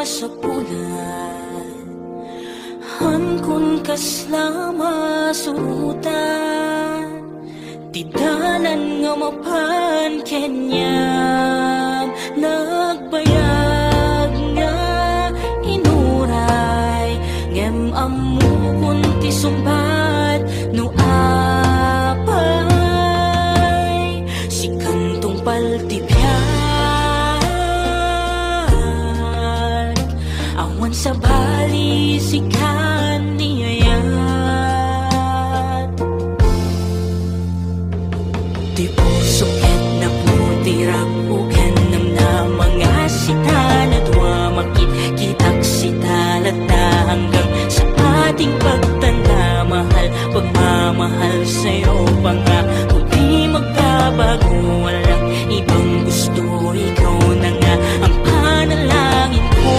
sa bulan, han kun kaslama surutan, tidalan nga mapan kenyam, nagbayag nga inuray, ngem amu kun tisumbat no apay, si kantong paltipyan, awan sa bali si kaniyayat, di puso ket na putirang uken nam na mga sita na duwamakit kitak sita lata hanggang sa ating pagtanda, mahal pagmamahal sa'yo pa nga, kundi magbabago, walang ibang gusto, ikaw na nga ang panalangin ko.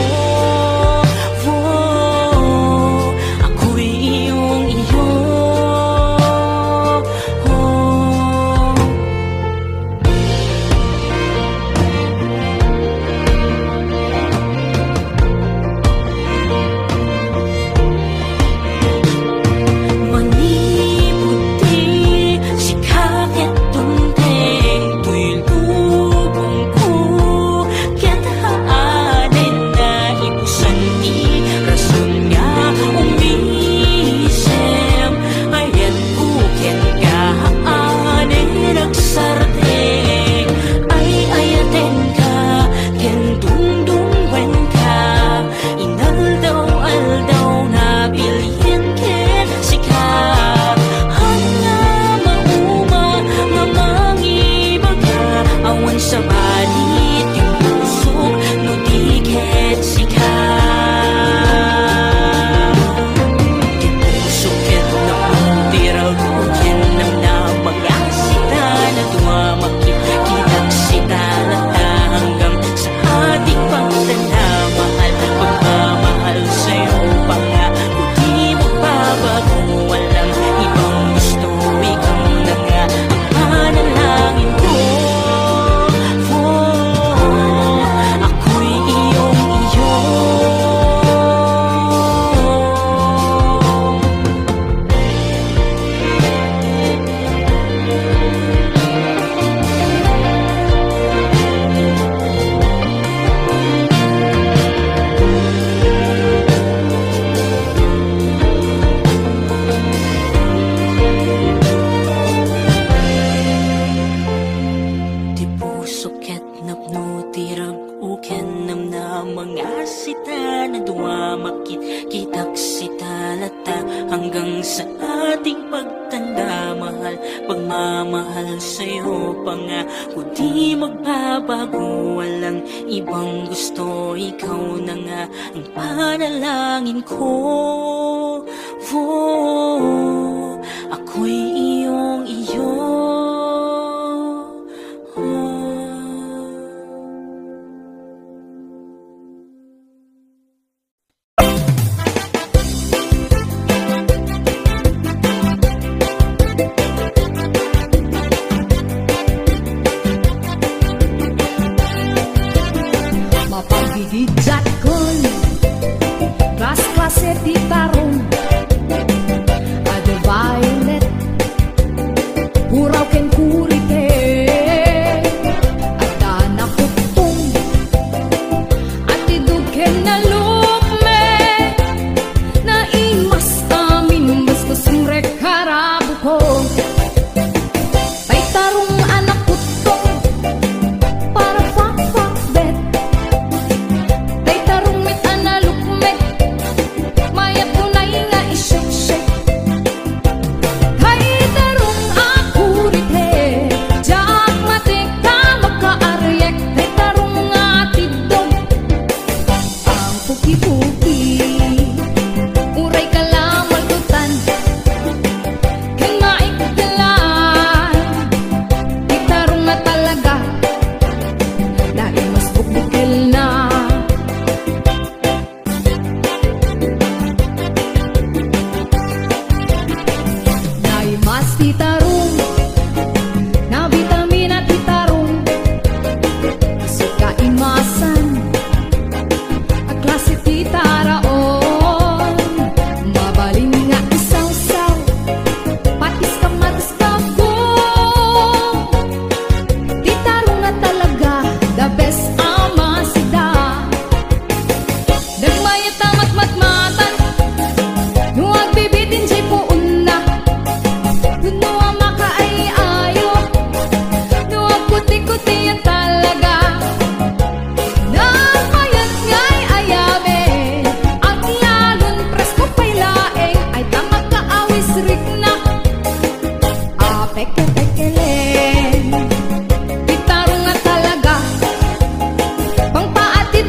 Ako'y iyong iyo.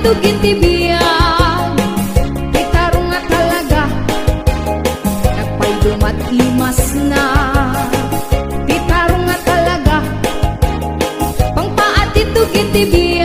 tugin tibiyan, itarong nga talaga, nagpaydumat limas na. Itarong nga talaga, pangpaati tugin tibiyan.